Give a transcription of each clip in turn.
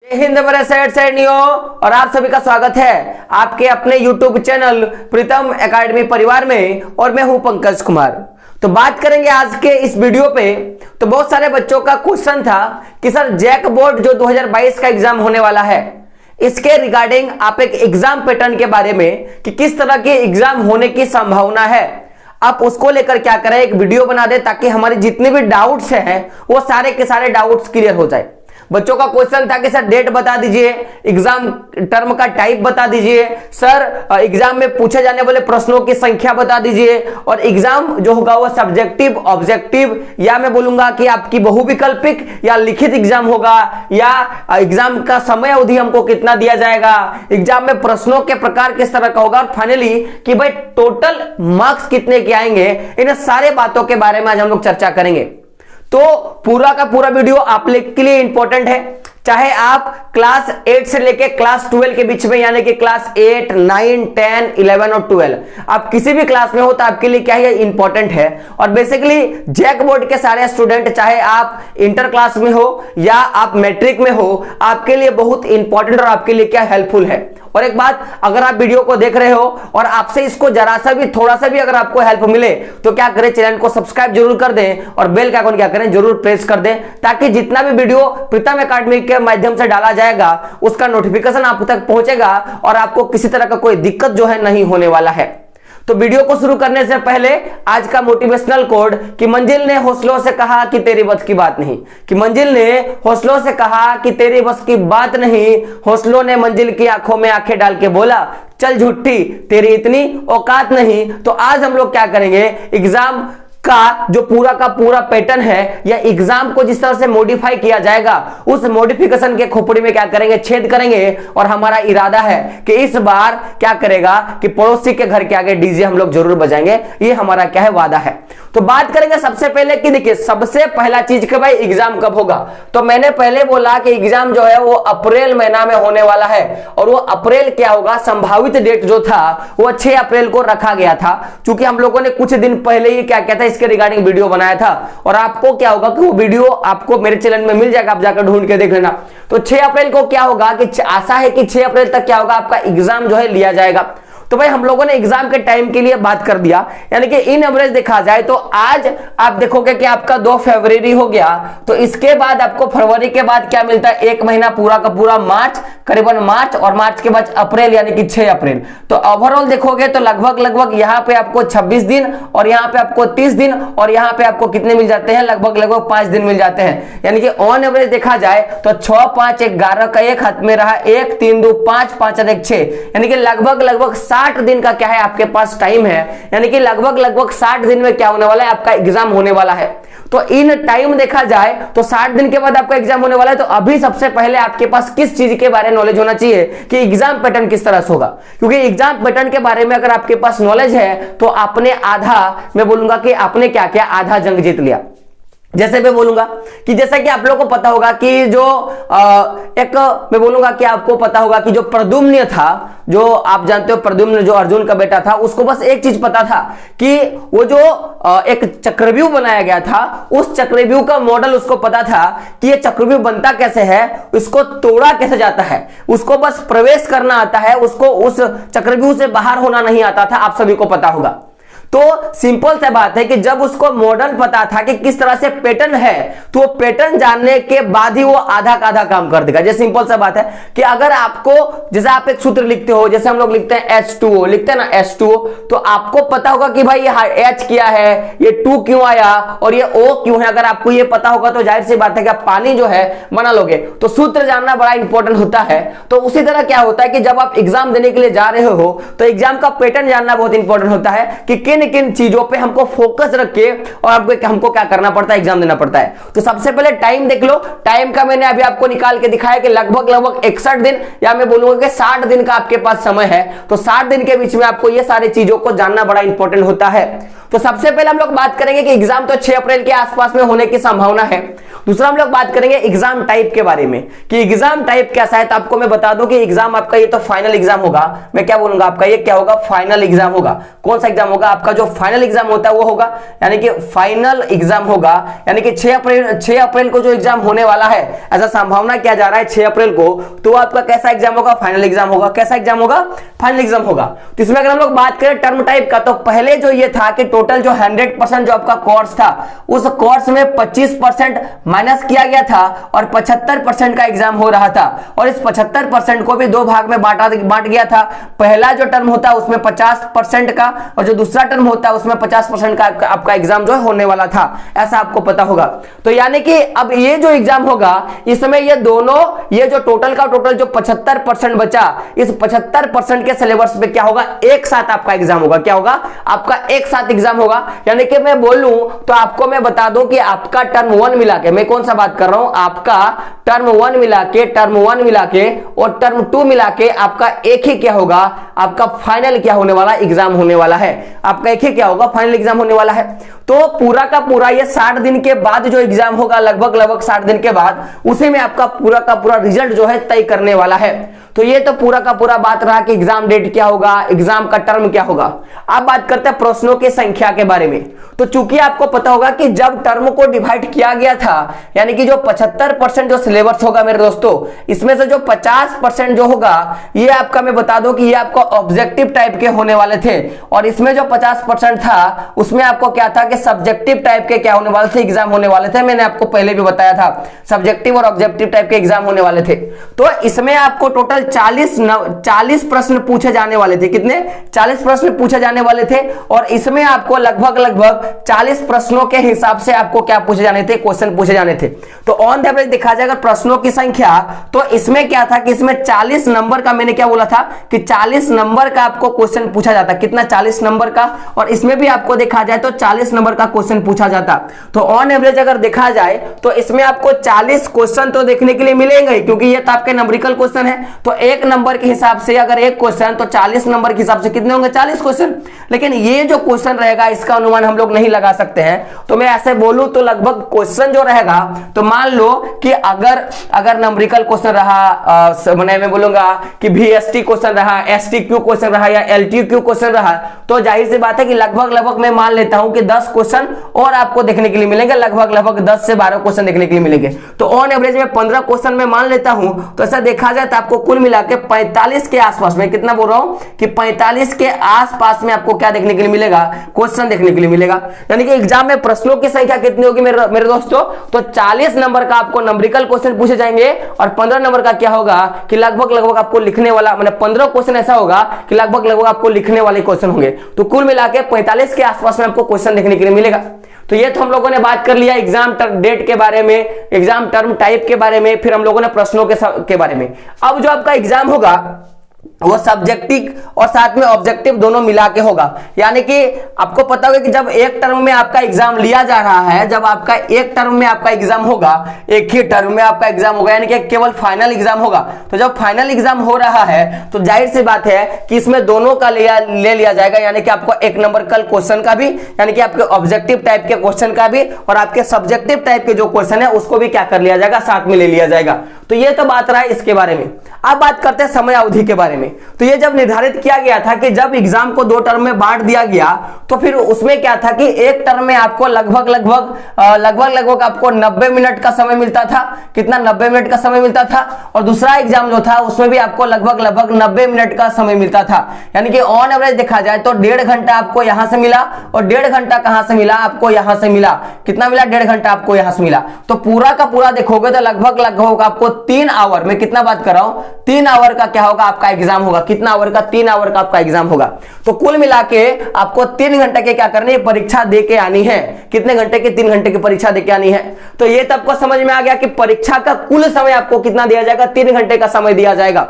हिंद मेरे सैनियों और आप सभी का स्वागत है आपके अपने YouTube चैनल प्रीतम एकेडमी परिवार में। और मैं हूं पंकज कुमार। तो बात करेंगे आज के इस वीडियो पे। तो बहुत सारे बच्चों का क्वेश्चन था कि सर जैक बोर्ड जो 2022 का एग्जाम होने वाला है, इसके रिगार्डिंग आप एक एग्जाम पैटर्न के बारे में कि किस तरह के एग्जाम होने की संभावना है, आप उसको लेकर क्या करें एक वीडियो बना दे ताकि हमारे जितने भी डाउट्स हैं वो सारे के सारे डाउट्स क्लियर हो जाए। बच्चों का क्वेश्चन था कि सर डेट बता दीजिए, एग्जाम टर्म का टाइप बता दीजिए, सर एग्जाम में पूछे जाने वाले प्रश्नों की संख्या बता दीजिए, और एग्जाम जो होगा वो सब्जेक्टिव ऑब्जेक्टिव या मैं बोलूंगा कि आपकी बहुविकल्पिक या लिखित एग्जाम होगा, या एग्जाम का समय अवधि हमको कितना दिया जाएगा, एग्जाम में प्रश्नों के प्रकार किस तरह का होगा, और फाइनली कि भाई टोटल मार्क्स कितने के आएंगे। इन सारे बातों के बारे में आज हम लोग चर्चा करेंगे। तो पूरा का पूरा वीडियो आप लोग के लिए इंपॉर्टेंट है, चाहे आप क्लास 8 से लेके क्लास 12 के बीच में, यानी कि क्लास 8, 9, 10, 11 और 12 आप किसी भी क्लास में हो तो आपके लिए क्या है इंपॉर्टेंट है। और बेसिकली जैक बोर्ड के सारे स्टूडेंट, चाहे आप इंटर क्लास में हो या आप मैट्रिक में हो, आपके लिए बहुत इंपॉर्टेंट और आपके लिए क्या हेल्पफुल है। और एक बात, अगर आप वीडियो को देख रहे हो और आपसे इसको जरा सा भी थोड़ा सा भी अगर आपको हेल्प मिले तो क्या करें, चैनल को सब्सक्राइब जरूर कर दें और बेल का आइकन क्या करें जरूर प्रेस कर दें, ताकि जितना भी वीडियो प्रीतम एकेडमी के माध्यम से डाला जाएगा उसका नोटिफिकेशन आप तक पहुंचेगा और आपको किसी तरह का कोई दिक्कत जो है नहीं होने वाला है। तो वीडियो को शुरू करने से पहले आज का मोटिवेशनल कोड कि मंजिल ने हौसलों से कहा कि तेरी बस की बात नहीं, कि मंजिल ने हौसलों से कहा कि तेरी बस की बात नहीं, हौसलों ने मंजिल की आंखों में आंखें डाल के बोला चल झूठी तेरी इतनी औकात नहीं। तो आज हम लोग क्या करेंगे, एग्जाम का जो पूरा का पूरा पैटर्न है या एग्जाम को जिस तरह से मॉडिफाई किया जाएगा उस मॉडिफिकेशन के खोपड़ी में क्या करेंगे, छेद करेंगे। और हमारा इरादा है कि इस बार क्या करेगा कि पड़ोसी के घर के आगे डीजे हम लोग जरूर बजाएंगे, ये हमारा क्या है वादा है। तो बात करेंगे सबसे पहले कि देखिए सबसे पहला चीज कि भाई एग्जाम कब होगा। तो मैंने पहले बोला कि एग्जाम जो है वो अप्रैल महीना में होने वाला है, और वो अप्रैल क्या होगा, संभावित डेट जो था वो 6 अप्रैल को रखा गया था, क्योंकि हम लोगों ने कुछ दिन पहले ही क्या कहता है इसके रिगार्डिंग वीडियो बनाया था। और आपको क्या होगा कि वो वीडियो आपको मेरे चैनल में मिल जाएगा, आप जाकर ढूंढ के देख लेना। तो 6 अप्रैल को क्या होगा कि आशा है कि 6 अप्रैल तक क्या होगा आपका एग्जाम जो है लिया जाएगा। तो भाई हम लोगों ने एग्जाम के टाइम के लिए बात कर दिया, यानी कि इन एवरेज देखा जाए तो आज आप देखोगे कि आपका 2 फरवरी हो गया, तो इसके बाद आपको फरवरी के बाद क्या मिलता है, एक महीना पूरा का पूरा मार्च, करीबन मार्च, और मार्च के बाद अप्रैल यानी कि 6 अप्रैल। तो ओवरऑल देखोगे तो लगभग यहाँ पे आपको 26 दिन, और यहाँ पे आपको 30 दिन, और यहाँ पे आपको कितने मिल जाते हैं, लगभग 5 दिन मिल जाते हैं। यानी कि ऑन एवरेज देखा जाए तो 6, 5, 11 का 1 हाथ में रहा, 1, 3, 2, 5, 5 और 1, 6, यानी कि लगभग 60 दिन का क्या है आपके पास टाइम है। यानी कि लगभग 60 दिन में क्या होने वाला है, आपका एग्जाम होने वाला है। तो इन टाइम देखा जाए तो 60 दिन के बाद आपका एग्जाम होने वाला है। तो अभी सबसे पहले आपके पास किस चीज के बारे में नॉलेज होना चाहिए कि एग्जाम पैटर्न किस तरह से होगा, क्योंकि एग्जाम पैटर्न के बारे में अगर आपके पास नॉलेज है तो आपने आधा, मैं बोलूंगा कि आपने क्या किया, आधा जंग जीत लिया। जैसे मैं बोलूंगा कि जैसा कि आप लोगों को पता होगा कि जो मैं बोलूंगा कि आपको पता होगा कि जो प्रद्युम्न था, जो आप जानते हो प्रद्युम्न जो अर्जुन का बेटा था, उसको बस एक चीज पता था कि वो जो एक चक्रव्यूह बनाया गया था, उस चक्रव्यूह का मॉडल उसको पता था कि ये चक्रव्यूह बनता कैसे है, इसको तोड़ा कैसे जाता है, उसको बस प्रवेश करना आता है, उसको उस चक्रव्यूह से बाहर होना नहीं आता था। आप सभी को पता होगा। तो सिंपल सा बात है कि जब उसको मॉडल पता था कि किस तरह से पैटर्न है, तो पैटर्न जानने के बाद ही वो आधा का आधा काम कर देगा। जैसे सिंपल सा बात है कि अगर आपको, जैसे आप एक सूत्र लिखते हो, जैसे हम लोग लिखते हैं H2O, लिखते हैं ना H2O, तो आपको पता होगा कि भाई ये H क्या है, ये 2 क्यों आया और ये O क्यों है। अगर आपको ये पता होगा तो जाहिर सी बात है कि आप पानी जो है बना लोगे। तो सूत्र जानना बड़ा इंपॉर्टेंट होता है। तो उसी तरह क्या होता है कि जब आप एग्जाम देने के लिए जा रहे हो तो एग्जाम का पैटर्न जानना बहुत इंपॉर्टेंट होता है कि किन चीजों पे हमको फोकस रख के और हमको क्या करना पड़ता है, एग्जाम देना पड़ता है। तो सबसे पहले टाइम देख लो। टाइम का मैंने अभी आपको निकाल के दिखाया कि लगभग 61 दिन, या मैं बोलूंगा कि 60 दिन का आपके पास समय है। तो 60 दिन के बीच में आपको ये सारी चीजों को जानना बड़ा इंपॉर्टेंट होता है। तो सबसे पहले हम लोग बात करेंगे कि एग्जाम तो 6 अप्रैल के आसपास में होने की संभावना है। दूसरा हम लोग बात करेंगे एग्जाम टाइप के बारे में कि एग्जाम टाइप कैसा है। तो आपको मैं बता दूं कि एग्जाम आपका ये तो फाइनल एग्जाम होगा। मैं क्या बोलूंगा, आपका ये क्या होगा, फाइनल एग्जाम होगा। कौन सा एग्जाम होगा, आपका जो फाइनल एग्जाम होता है वो होगा, यानी कि फाइनल एग्जाम होगा, यानी कि 6 अप्रैल को जो एग्जाम होने वाला है, ऐसा संभावना किया जा रहा है 6 अप्रैल को। तो आपका कैसा एग्जाम होगा, फाइनल एग्जाम होगा। कैसा एग्जाम होगा, फाइनल एग्जाम होगा। तो इसमें अगर हम लोग बात करें टर्म टाइप का, तो पहले जो ये था कि टोटल जो 100% जो आपका कोर्स था, उस कोर्स में 25% माइनस किया गया था और 75% का एग्जाम हो रहा था। और इस 75% को भी दो भाग में बांट गया था। पहला जो टर्म होता है उसमें 50% का, और जो दूसरा टर्म होता है उसमें 50% का आपका एग्जाम जो होने वाला था, ऐसा आपको पता होगा। तो यानी कि अब ये जो एग्जाम होगा, इसमें ये दोनों, ये जो टोटल का टोटल जो 75% बचा, इस 75% के सिलेबस पे क्या होगा, एक साथ आपका एग्जाम होगा। क्या होगा, आपका एक साथ एग्जाम होगा। यानी कि मैं बोलूं तो आपको मैं बता दूं कि आपका टर्म 1 मिला के, मैं कौन सा बात कर रहा हूं, आपका टर्म 1 मिला के और टर्म 2 मिला के आपका एक ही क्या होगा, आपका फाइनल क्या होने वाला, एग्जाम होने वाला है। आपका एक ही क्या होगा, फाइनल एग्जाम होने वाला है। तो पूरा का पूरा ये 60 दिन के बाद जो एग्जाम होगा, लगभग 60 दिन के बाद, उसी में आपका पूरा का पूरा रिजल्ट जो है तय करने वाला है। तो ये तो पूरा का पूरा बात रहा कि एग्जाम डेट क्या होगा, एग्जाम का टर्म क्या होगा। अब बात करते हैं प्रश्नों की संख्या के बारे में। तो चूंकि आपको पता होगा कि जब टर्म को डिवाइड किया गया था, यानी कि जो 75% जो सिलेबस होगा मेरे दोस्तों, इसमें से जो 50% जो होगा, ये आपका मैं बता दूं कि ये आपको ऑब्जेक्टिव टाइप के होने वाले थे। और इसमें जो 50% था, उसमें आपको क्या था कि सब्जेक्टिव टाइप के क्या होने वाले थे, एग्जाम होने वाले थे। मैंने आपको पहले भी बताया था, सब्जेक्टिव और ऑब्जेक्टिव टाइप के एग्जाम होने वाले थे। तो इसमें आपको टोटल 40 प्रश्न पूछे जाने वाले थे। कितने, 40 प्रश्न पूछे जाने वाले थे। और इसमें आपको लगभग 40 प्रश्नों के हिसाब से आपको क्या पूछे जाने थे, क्वेश्चन पूछे जाने थे। तो ऑन द एवरेज देखा जाएगा प्रश्नों की संख्या, तो इसमें क्या था कि इसमें 40 नंबर का, मैंने क्या बोला था कि 40 नंबर का आपको क्वेश्चन पूछा जाता। कितना, 40 नंबर का। और इसमें भी आपको देखा जाए तो 40 नंबर का क्वेश्चन पूछा जाता। तो ऑन एवरेज अगर देखा जाए तो इसमें आपको 40 क्वेश्चन तो देखने के लिए मिलेंगे, क्योंकि ये तो आपके नंबरिकल क्वेश्चन है। तो एक नंबर के हिसाब से अगर एक क्वेश्चन, तो 40 नंबर के हिसाब से कितने होंगे, 40 क्वेश्चन। लेकिन ये जो क्वेश्चन रहेगा, इसका अनुमान हम लोग नहीं लगा सकते हैं। तो मैं ऐसे बोलूं तो लगभग क्वेश्चन जो रहेगा, तो मान लो कि अगर नंबरिकल क्वेश्चन रहा, मैं बोलूंगा कि VST क्वेश्चन रहा, STQ क्वेश्चन रहा या LTQ क्वेश्चन रहा, तो जाहिर सी बात है कि लगभग मैं मान लेता हूं कि 10 क्वेश्चन और आपको देखने के लिए मिलेंगे। लगभग 10 से 12 क्वेश्चन देखने के लिए मिलेंगे। तो ऑन एवरेज में 15 क्वेश्चन में मान लेता हूं। तो ऐसा देखा जाए तो आपको कुल मिला के 45 के आसपास में, कितना बोल रहा हूं कि 45 के आसपास में आपको क्या देखने के लिए मिलेगा, क्वेश्चन देखने के लिए मिलेगा। यानी कि एग्जाम में प्रश्नों की संख्या कितनी होगी मेरे दोस्तों, तो 40 नंबर का आपको नंबरिकल क्वेश्चन पूछे जाएंगे और 15 नंबर का क्या होगा कि लगभग आपको लिखने वाला, मतलब 15 क्वेश्चन ऐसा होगा कि लगभग आपको लिखने वाले क्वेश्चन होंगे। तो कुल मिला के 45 के आसपास में आपको क्वेश्चन देखने के लिए मिलेगा। तो ये तो हम लोगों ने बात कर लिया एग्जाम डेट के बारे में, एग्जाम टर्म टाइप के बारे में, फिर हम लोगों ने प्रश्नों के बारे में। अब जो आपका एग्जाम होगा वो सब्जेक्टिव और साथ में ऑब्जेक्टिव दोनों मिला के होगा। यानी कि आपको पता होगा कि जब एक टर्म में आपका एग्जाम लिया जा रहा है, जब आपका एक टर्म में आपका एग्जाम होगा, एक ही टर्म में आपका एग्जाम होगा, यानी कि केवल फाइनल एग्जाम होगा। तो जब फाइनल एग्जाम हो रहा है तो जाहिर सी बात है कि इसमें दोनों का ले लिया जाएगा। यानी कि आपको एक नंबर कल क्वेश्चन का भी, यानी कि आपके ऑब्जेक्टिव टाइप के क्वेश्चन का भी, और आपके सब्जेक्टिव टाइप के जो क्वेश्चन है उसको भी क्या कर लिया जाएगा, साथ में ले लिया जाएगा। तो ये तो बात रहा है इसके बारे में। अब बात करते हैं समय अवधि के बारे में। तो ये जब निर्धारित किया गया था कि जब एग्जाम को 2 टर्म में बांट दिया गया, तो फिर उसमें क्या था कि एक टर्म में आपको लगभग आपको 90 मिनट का समय मिलता था। कितना, 90 मिनट का समय मिलता था। और दूसरा एग्जाम जो था उसमें भी आपको लगभग 90 मिनट का समय मिलता था। यानी कि ऑन एवरेज देखा जाए तो 1.5 घंटा आपको यहां से मिला और 1.5 घंटा कहां से मिला, आपको यहां से मिला। कितना मिला, 1.5 घंटा आपको यहां से मिला। तो पूरा का पूरा देखोगे तो लगभग आपको 3 आवर, मैं कितना बात कर रहा हूं, 3 आवर का क्या होगा, आपका एग्जाम होगा। कितना आवर का, 3 आवर का आपका एग्जाम होगा। तो कुल मिला के आपको 3 घंटे के क्या करनी है, परीक्षा दे के आनी है। कितने घंटे की, 3 घंटे की परीक्षा दे के आनी है। तो ये तो आपको समझ में आ गया कि परीक्षा का कुल समय आपको कितना दिया जाएगा, 3 घंटे का समय दिया जाएगा।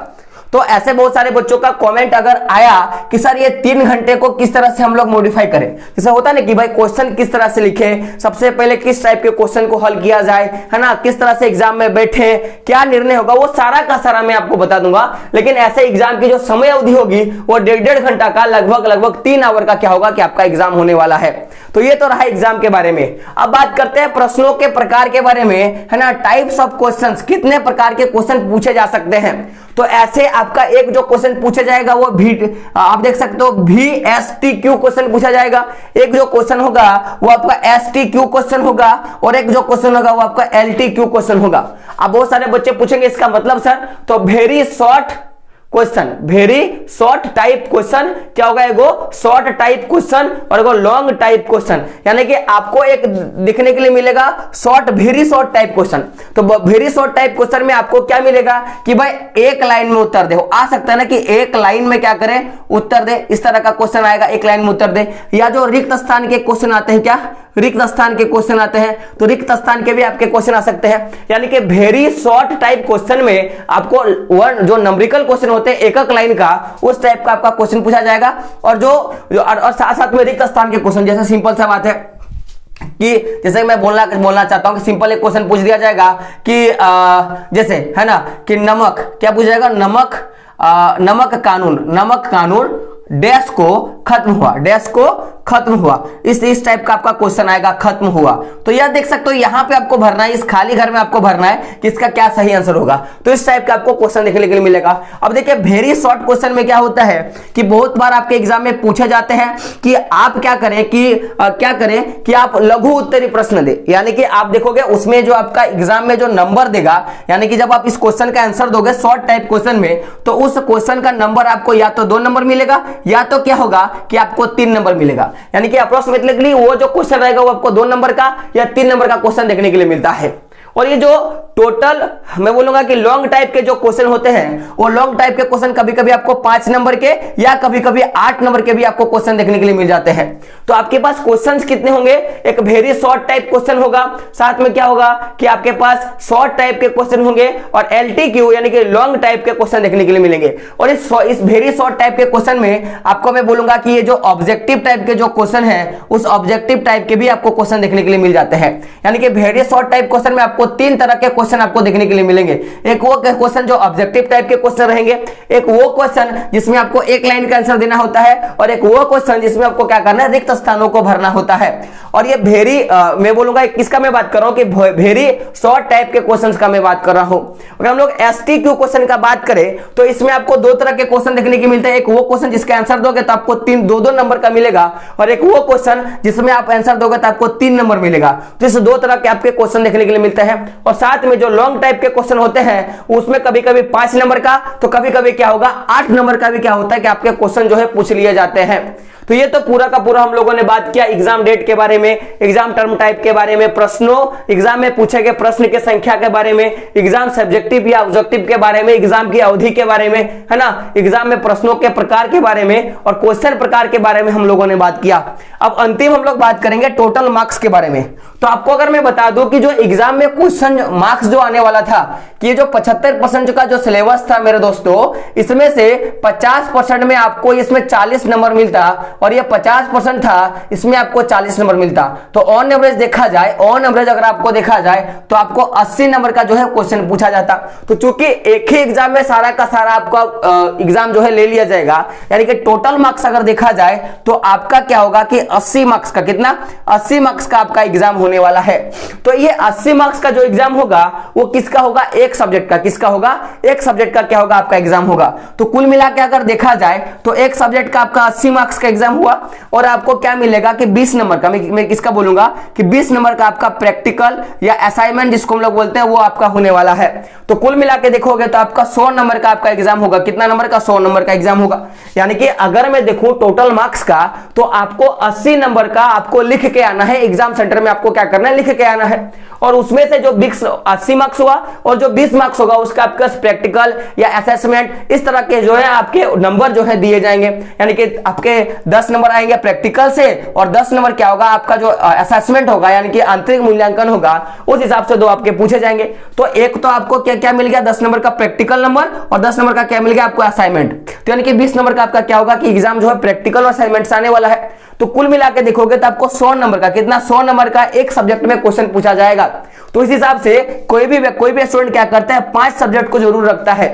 तो ऐसे बहुत सारे बच्चों का कमेंट अगर आया कि सर ये 3 घंटे को किस तरह से हम लोग मॉडिफाई करें, जैसे होता है ना कि भाई क्वेश्चन किस तरह से लिखें, सबसे पहले किस टाइप के क्वेश्चन को हल किया जाए, है ना, किस तरह से एग्जाम में बैठे, क्या निर्णय होगा, वो सारा का सारा मैं आपको बता दूंगा। लेकिन ऐसे एग्जाम की जो समय अवधि होगी वो 1.5 घंटा का, लगभग 3 आवर का क्या होगा कि आपका एग्जाम होने वाला है। तो ये तो रहा एग्जाम के बारे में। अब बात करते हैं प्रश्नों के प्रकार के बारे में, है ना, टाइप्स ऑफ क्वेश्चंस, कितने प्रकार के क्वेश्चन पूछे जा सकते हैं। तो ऐसे आपका एक जो क्वेश्चन पूछा जाएगा वो आप देख सकते हो VSTQ क्वेश्चन पूछा जाएगा, एक जो क्वेश्चन होगा वो आपका STQ क्वेश्चन होगा, और एक जो क्वेश्चन होगा वो आपका LTQ क्वेश्चन होगा। अब बहुत सारे बच्चे पूछेंगे इसका मतलब सर, तो very short question, very short type question क्या होगा, एगो शॉर्ट टाइप क्वेश्चन और एगो लॉन्ग टाइप क्वेश्चन, यानी कि आपको एक दिखने के लिए मिलेगा short, very short type question. तो वेरी शॉर्ट टाइप क्वेश्चन में आपको क्या मिलेगा कि भाई एक लाइन में उत्तर दे, आ सकता है ना कि एक लाइन में क्या करें, उत्तर दे, इस तरह का क्वेश्चन आएगा, एक लाइन में उत्तर दे। या जो रिक्त स्थान के क्वेश्चन आते हैं, क्या रिक्त स्थान के क्वेश्चन आते हैं, तो रिक्त स्थान के भी आपके क्वेश्चन आ सकते हैं। यानी कि वेरी शॉर्ट टाइप क्वेश्चन में आपको जो नंबरिकल क्वेश्चन होते हैं एक लाइन का, उस टाइप का आपका क्वेश्चन पूछा जाएगा। और और साथ साथ में रिक्त स्थान के क्वेश्चन, जैसे सिंपल सा बात है कि जैसे मैं बोलना चाहता हूं कि सिंपल एक क्वेश्चन पूछ दिया जाएगा कि जैसे, है ना, कि नमक, क्या पूछा जाएगा, नमक कानून डैश को खत्म हुआ, इस टाइप का आपका क्वेश्चन आएगा, खत्म हुआ। तो यह देख सकते हो यहां पे आपको भरना है, इस खाली घर में आपको भरना है कि इसका क्या सही आंसर होगा। तो इस टाइप का आपको क्वेश्चन देखने के लिए मिलेगा। अब देखिए वेरी शॉर्ट क्वेश्चन में क्या होता है कि बहुत बार आपके एग्जाम में पूछे जाते हैं कि आप क्या करें कि आप लघु उत्तरी प्रश्न दे, यानी कि आप देखोगे उसमें जो आपका एग्जाम में जो नंबर देगा, यानी कि जब आप इस क्वेश्चन का आंसर दोगे शॉर्ट टाइप क्वेश्चन में, तो उस क्वेश्चन का नंबर आपको या तो 2 नंबर मिलेगा या तो क्या होगा कि आपको 3 नंबर मिलेगा। यानी कि अप्रोक्सीमेटली वो जो क्वेश्चन रहेगा वो आपको 2 नंबर का या 3 नंबर का क्वेश्चन देखने के लिए मिलता है। और ये जो टोटल मैं बोलूंगा कि लॉन्ग टाइप के जो क्वेश्चन होते हैं, वो लॉन्ग टाइप के क्वेश्चन कभी कभी आपको 5 नंबर के या कभी कभी 8 नंबर के भी आपको क्वेश्चन देखने के लिए मिल जाते हैं। तो आपके पास क्वेश्चंस कितने होंगे, एक वेरी शॉर्ट टाइप क्वेश्चन होगा, साथ में क्या होगा कि आपके पास शॉर्ट टाइप के क्वेश्चन होंगे और LTQ यानी कि लॉन्ग टाइप के क्वेश्चन देखने के लिए मिलेंगे। और इस वेरी शॉर्ट टाइप के क्वेश्चन में आपको मैं बोलूंगा कि ये जो ऑब्जेक्टिव टाइप के जो क्वेश्चन है, उस ऑब्जेक्टिव टाइप के भी आपको क्वेश्चन देखने के लिए मिल जाते हैं। यानी कि वेरी शॉर्ट टाइप क्वेश्चन में आपको 3 तरह के क्वेश्चन आपको देखने के लिए मिलेंगे। एक वो क्वेश्चन जो ऑब्जेक्टिव टाइप के क्वेश्चन रहेंगे, एक वो क्वेश्चन जिसमें आपको एक लाइन का आंसर देना होता है, और एक वो क्वेश्चन जिसमें आपको क्या करना है, रिक्त स्थानों को भरना होता है। और ये वेरी मैं बोलूंगा किसका मैं बात कर रहा हूं कि वेरी शॉर्ट टाइप के क्वेश्चंस का मैं बात कर रहा हूं। अगर हम लोग STQ क्वेश्चन का बात करें तो इसमें आपको 2 तरह के क्वेश्चन देखने के मिलते हैं। एक वो क्वेश्चन जिसका आंसर दोगे तो आपको 2 नंबर का मिलेगा, और एक वो क्वेश्चन जिसमें आप आंसर दोगे तो आपको 3 नंबर मिलेगा। तो इस 2 तरह के आपके क्वेश्चन देखने के लिए मिलते हैं। और साथ में जो लॉन्ग टाइप के क्वेश्चन होते हैं उसमें कभी कभी 5 नंबर का, तो कभी कभी क्या होगा 8 नंबर का भी क्या होता है कि आपके क्वेश्चन जो है पूछ लिए जाते हैं। तो ये तो पूरा का पूरा हम लोगों ने बात किया एग्जाम डेट के बारे में, एग्जाम टर्म टाइप के बारे में, प्रश्नों एग्जाम में पूछे गए प्रश्न की संख्या के बारे में, एग्जाम सब्जेक्टिव या ऑब्जेक्टिव के बारे में, एग्जाम की अवधि के बारे में, है ना, एग्जाम में प्रश्नों के प्रकार के बारे में और क्वेश्चन प्रकार के बारे में हम लोगों ने बात किया। अब अंतिम हम लोग बात करेंगे टोटल मार्क्स के बारे में। तो आपको अगर मैं बता दूं कि जो एग्जाम में क्वेश्चन मार्क्स जो आने वाला था कि जो 75% का जो सिलेबस था मेरे दोस्तों, इसमें से 50% में आपको इसमें 40 नंबर मिलता, और ये 50% था इसमें आपको 40 नंबर मिलता। तो ऑन एवरेज देखा जाए, ऑन एवरेज अगर आपको देखा जाए तो आपको 80 नंबर का जो है क्वेश्चन पूछा जाता। तो चूंकि एक ही एग्जाम में सारा का सारा आपका एग्जाम जो है ले लिया जाएगा, यानी कि टोटल मार्क्स अगर देखा जाए तो आपका क्या होगा कि 80 मार्क्स का, कितना 80 मार्क्स का आपका एग्जाम होने वाला है। तो ये 80 मार्क्स का जो एग्जाम होगा वो किसका होगा, एक सब्जेक्ट का, किसका होगा, एक सब्जेक्ट का क्या होगा आपका एग्जाम होगा। तो कुल मिला के अगर देखा जाए तो एक सब्जेक्ट का आपका 80 मार्क्स का एग्जाम हुआ, और आपको क्या मिलेगा कि 20 नंबर का, मैं किसका बोलूंगा कि 20 नंबर का आपका प्रैक्टिकल या असाइनमेंट जिसको हम लोग बोलते हैं वो आपका होने वाला है। तो कुल मिला के देखोगे तो आपका 100 नंबर का आपका एग्जाम होगा। कितना नंबर का, 100 नंबर का एग्जाम होगा। यानी कि अगर मैं देखूं टोटल मार्क्स का तो आपको 80 नंबर का आपको लिख के आना है, एग्जाम सेंटर में आपको क्या करना है, लिख के आना है। और उसमें से जो 80 मार्क्स हुआ और जो 20 मार्क्स होगा उसका आपका प्रैक्टिकल या असेसमेंट, इस तरह के जो है आपके नंबर जो है दिए जाएंगे। यानी कि आपके 10 नंबर आएंगे प्रैक्टिकल से और 10 नंबर क्या होगा आपका जो असेसमेंट होगा यानी कि आंतरिक मूल्यांकन होगा, उस हिसाब से 2 आपके पूछे जाएंगे। तो एक तो आपको क्या क्या मिल गया, 10 नंबर का प्रैक्टिकल नंबर और 10 नंबर का क्या मिल गया आपको असाइनमेंट। तो यानी कि 20 नंबर का आपका क्या होगा कि एग्जाम जो है प्रैक्टिकल और असाइनमेंट से आने वाला है। तो कुल मिला के देखोगे तो आपको 100 नंबर का, कितना 100 नंबर का एक सब्जेक्ट में क्वेश्चन पूछा जाएगा। तो इस हिसाब से कोई भी स्टूडेंट क्या करता है, 5 सब्जेक्ट को जरूर रखता है,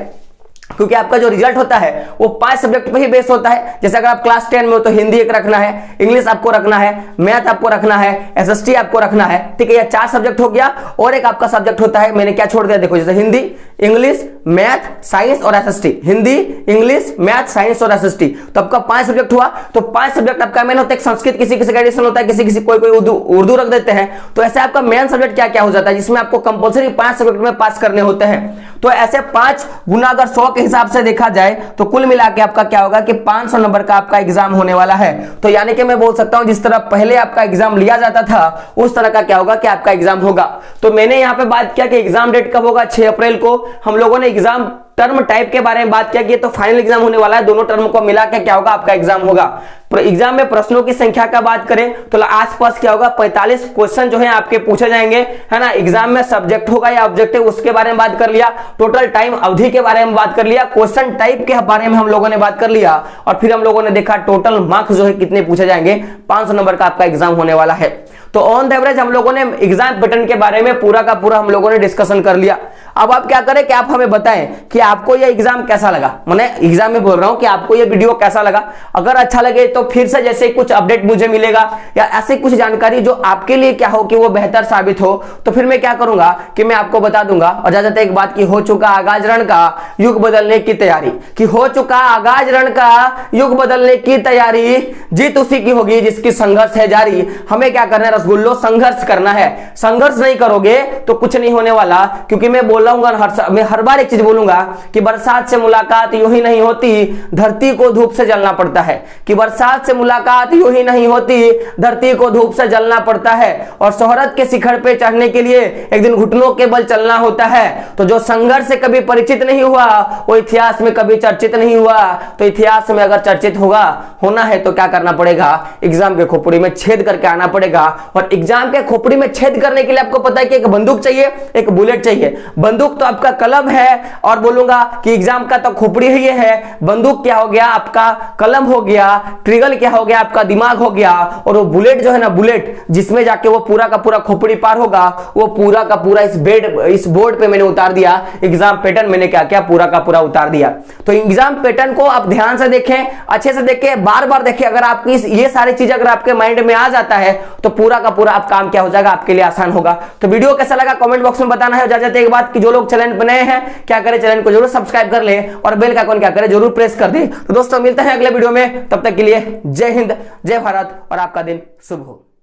क्योंकि आपका जो रिजल्ट होता है वो 5 सब्जेक्ट पे ही बेस होता है। जैसे अगर आप क्लास 10 में हो तो हिंदी एक रखना है, इंग्लिश आपको रखना है, मैथ आपको रखना है, एसएसटी आपको रखना है, ठीक है। ये 4 सब्जेक्ट हो गया और एक आपका सब्जेक्ट होता है, मैंने क्या छोड़ दिया देखो, जैसे हिंदी, इंग्लिश, मैथ, साइंस और SST. Hindi, English, math, science और एसएसटी, तो आपका 5 सब्जेक्ट हुआ। तो 5 सब्जेक्ट आपका मेन होता है। संस्कृत किसी किसी का एडिशनल होता है, किसी किसी कोई उर्दू रख देते हैं। तो ऐसे आपका मेन सब्जेक्ट क्या क्या हो जाता है जिसमें आपको कंपल्सरी 5 सब्जेक्ट में पास करने होते हैं। तो ऐसे 5 गुना अगर 100 के हिसाब से देखा जाए तो कुल मिला के आपका क्या होगा कि 500 नंबर का आपका एग्जाम होने वाला है। तो यानी कि मैं बोल सकता हूं जिस तरह पहले आपका एग्जाम लिया जाता था उस तरह का क्या होगा कि आपका एग्जाम होगा। तो मैंने यहां पे बात किया कि एग्जाम डेट कब होगा, 6 अप्रैल को। हम लोगों ने एग्जाम टर्म टाइप के बारे में बात किया कि तो फाइनल एग्जाम होने वाला है, दोनों टर्म को मिला के क्या होगा आपका एग्जाम होगा। एग्जाम में प्रश्नों की संख्या का बात करें तो आसपास क्या होगा 45 क्वेश्चन जो है आपके पूछे जाएंगे, है ना। एग्जाम में सब्जेक्ट होगा या ऑब्जेक्टिव उसके बारे में बात कर लिया, टोटल टाइम अवधि के बारे में बात कर लिया, क्वेश्चन टाइप के बारे में हम लोगों ने बात कर लिया और फिर हम लोगों ने देखा टोटल मार्क्स जो है कितने पूछे जाएंगे। 500 नंबर का आपका एग्जाम होने वाला है। तो ऑन द एवरेज हम लोगों ने एग्जाम पैटर्न के बारे में पूरा का पूरा हम लोगों ने डिस्कशन कर लिया। अब आप क्या करें कि आप हमें बताएं कि आपको ये एग्जाम कैसा लगा। मैंने एग्जाम में बोल रहा हूं कि आपको ये वीडियो कैसा लगा। अगर अच्छा लगे तो फिर से जैसे कुछ अपडेट मुझे मिलेगा या ऐसे कुछ जानकारी जो आपके लिए क्या हो कि वो बेहतर साबित हो, तो फिर मैं क्या करूंगा कि मैं आपको बता दूंगा। और ज्यादातर एक बात की हो चुका आगाज रण का युग बदलने की तैयारी, कि हो चुका आगाज रण का युग बदलने की तैयारी, जीत उसी की होगी जिसकी संघर्ष है जारी। हमें क्या करना है रसगुल्लो, संघर्ष करना है। संघर्ष नहीं करोगे तो कुछ नहीं होने वाला, क्योंकि मैं बोल मैं हर बार एक चीज बोलूंगा कि बरसात से मुलाकात यूं ही नहीं होती, धरती को धूप से जलना पड़ता है। कि बरसात से मुलाकात यूं ही नहीं होती, धरती को धूप से जलना पड़ता है। और शोहरत के शिखर पे चढ़ने के लिए एक दिन घुटनों के बल चलना होता है। तो जो संघर्ष से कभी परिचित नहीं हुआ वो इतिहास में कभी चर्चित नहीं हुआ। तो इतिहास में अगर चर्चित होना है तो क्या करना पड़ेगा, एग्जाम के खोपड़ी में छेद करके आना पड़ेगा। और एग्जाम के खोपड़ी में छेद करने के लिए आपको पता है कि एक बंदूक चाहिए, एक बुलेट चाहिए। बंदूक तो आपका कलम है और बोलूंगा कि एग्जाम का तो खोपड़ी ही है। बंदूक क्या हो गया आपका कलम हो गया, ट्रिगल क्या हो गया आपका दिमाग हो गया, और वो बुलेट जो है ना बुलेट जिसमें जाके वो पूरा का पूरा खोपड़ी पार होगा, वो पूरा का पूरा इस बोर्ड पे मैंने उतार दिया। एग्जाम पैटर्न मैंने क्या क्या पूरा का पूरा उतार दिया। तो एग्जाम पैटर्न को आप ध्यान से देखें, अच्छे से देखें, बार बार देखें। अगर आपकी ये सारी चीजें अगर आपके माइंड में आ जाता है तो पूरा का पूरा आप काम क्या हो जाएगा, आपके लिए आसान होगा। तो वीडियो कैसा लगा कमेंट बॉक्स में बताना है। जाते एक बात कि जो लोग चैनल पर नए हैं क्या करें, चैनल को जरूर सब्सक्राइब कर ले और बेल का आइकन क्या करें जरूर प्रेस कर दे। तो दोस्तों मिलते हैं अगले वीडियो में, तब तक के लिए जय हिंद, जय भारत और आपका दिन शुभ हो।